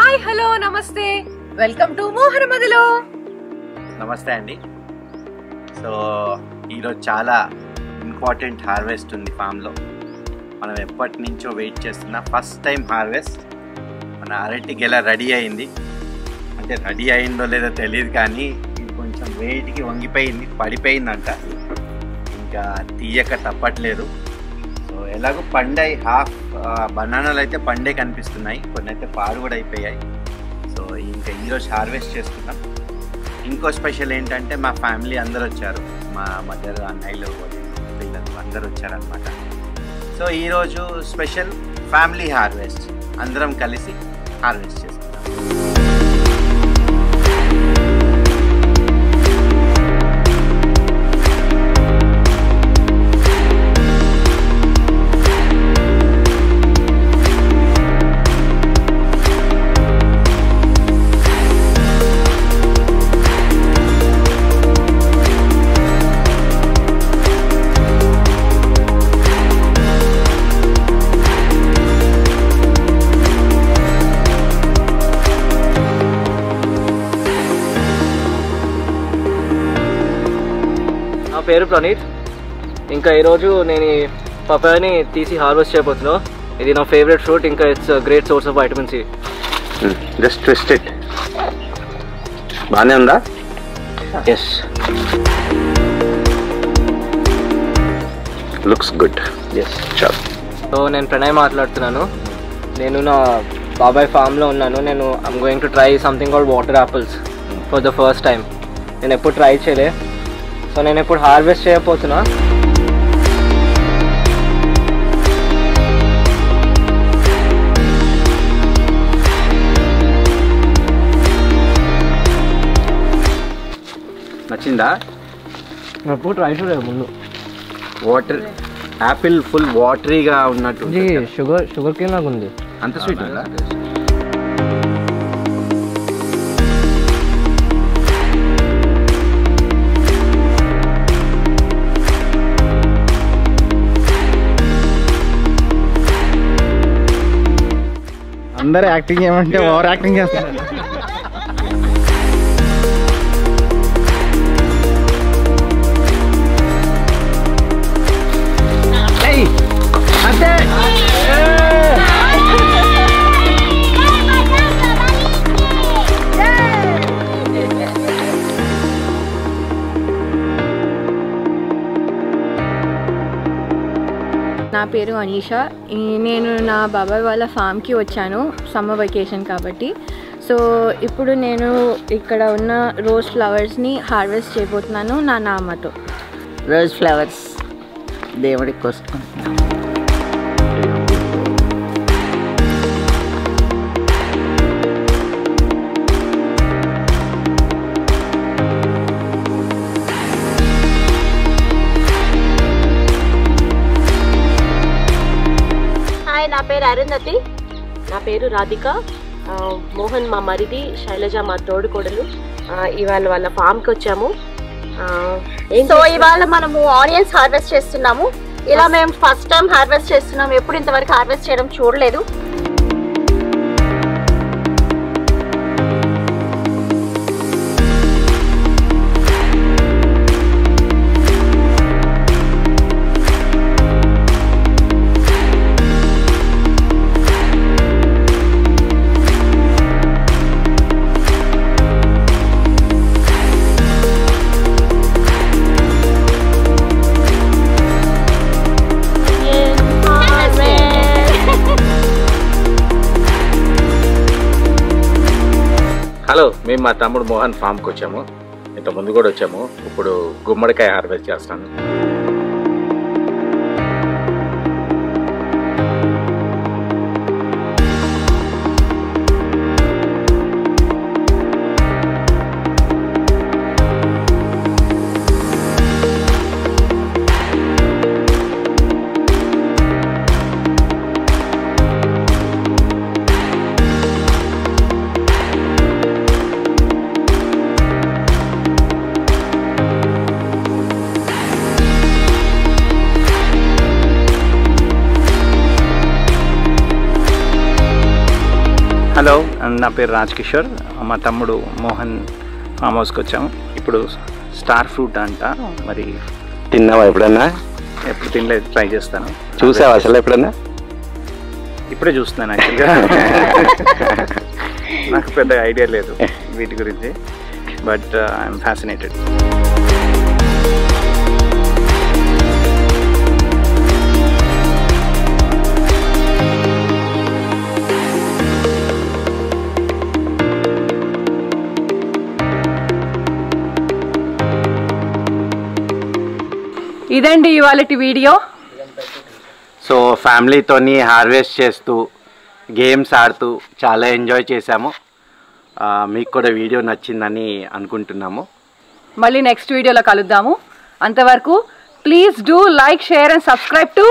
Hi hello నమస్తే, welcome to మోహన మదిలో. నమస్తే అండి. సో ఈరోజు చాలా ఇంపార్టెంట్ హార్వెస్ట్ ఉంది ఫామ్లో. మనం ఎప్పటి నుంచో వెయిట్ చేస్తున్న ఫస్ట్ టైం హార్వెస్ట్. మన అరటి గెల రెడీ అయింది. అంటే రెడీ అయిందో లేదో తెలియదు, కానీ ఇది కొంచెం వెయిట్కి వంగిపోయింది, పడిపోయిందంట. ఇంకా తీయక తప్పట్లేదు. సో ఎలాగో పండై హాఫ్ బనానాలు అయితే పండే కనిపిస్తున్నాయి, కొన్ని అయితే పాడు కూడా అయిపోయాయి. సో ఇంకా ఈరోజు హార్వెస్ట్ చేస్తున్నాం. ఇంకో స్పెషల్ ఏంటంటే మా ఫ్యామిలీ అందరు వచ్చారు, మా మదర్, అన్నయ్యలు, పిల్లలు అందరు వచ్చారనమాట. సో ఈరోజు స్పెషల్ ఫ్యామిలీ హార్వెస్ట్, అందరం కలిసి హార్వెస్ట్ చేస్తున్నాం. నా పేరు ప్రణీత్. ఇంకా ఈరోజు నేను ఈ పపాయాని తీసి హార్వెస్ట్ చేయబోతున్నా. ఇది నా ఫేవరెట్ ఫ్రూట్, ఇంకా it's great source of vitamin C. Just twist it. బాగానే ఉందా? Yes, looks good. ఎస్. చాలు. సో నేను ప్రణయ్ మాట్లాడుతున్నాను. నేను నా బాబాయ్ ఫామ్లో ఉన్నాను. I'm going to try something called water apples for the first time. నేను ఎప్పుడు ట్రై చేయలే. సో నేను ఇప్పుడు హార్వెస్ట్ చేయబోతున్నా. నచ్చిందా? ఎప్పుడు ట్రై చేయలేదు ముందు. వాటర్ యాపిల్ ఫుల్ వాటరీగా ఉన్నట్టు. ఇది షుగర్ కేన్ లాగా ఉంది. అంత స్వీట్ ఉందా? అందరూ యాక్టింగ్ ఏమంటే ఓవర్ యాక్టింగ్ చేస్తారు. నా పేరు అనీషా. నేను నా బాబాయ్ వాళ్ళ ఫామ్కి వచ్చాను సమ్మర్ వెకేషన్ కాబట్టి. సో ఇప్పుడు నేను ఇక్కడ ఉన్న రోజ్ ఫ్లవర్స్ని హార్వెస్ట్ చేయబోతున్నాను నా నామతో. రోజ్ ఫ్లవర్స్ దేవుడి కోసం. నా పేరు అరుంధతి. నా పేరు రాధిక. మోహన్ మా మరిది, శైలజ మా తోడుకోడలు. ఇవాళ వాళ్ళ ఫామ్కి వచ్చాము. సో ఇవాళ మనము ఆనియన్స్ హార్వెస్ట్ చేస్తున్నాము. ఇలా మేము ఫస్ట్ టైం హార్వెస్ట్ చేస్తున్నాము, ఎప్పుడు ఇంతవరకు హార్వెస్ట్ చేయడం చూడలేదు. హలో, మేము మా తమ్ముడు మోహన్ ఫామ్కి వచ్చాము. ఇంత ముందు కూడా వచ్చాము. ఇప్పుడు గుమ్మడికాయ హార్వెస్ట్ చేస్తాను. హలో, నా పేరు రాజ్ కిషోర్. మా తమ్ముడు మోహన్ ఫామ్ హౌస్కి వచ్చాము. ఇప్పుడు స్టార్ ఫ్రూట్ అంట, మరి తిన్నావా ఎప్పుడన్నా? ఎప్పుడు తినలేదు, ట్రై చేస్తాను. చూసావా అసలు ఎప్పుడన్నా? ఇప్పుడే చూస్తున్నాను యాక్చువల్గా. నాకు పెద్ద ఐడియా లేదు వీటి గురించి, బట్ ఐఎమ్ ఫ్యాసినేటెడ్. ఇదండి ఇవాళటి వీడియో. సో ఫ్యామిలీతోని హార్వెస్ట్ చేస్తూ గేమ్స్ ఆడుతూ చాలా ఎంజాయ్ చేశాము. మీకు కూడా వీడియో నచ్చిందని అనుకుంటున్నాము. మళ్ళీ నెక్స్ట్ వీడియోలో కలుద్దాము. అంతవరకు please do like, share and subscribe to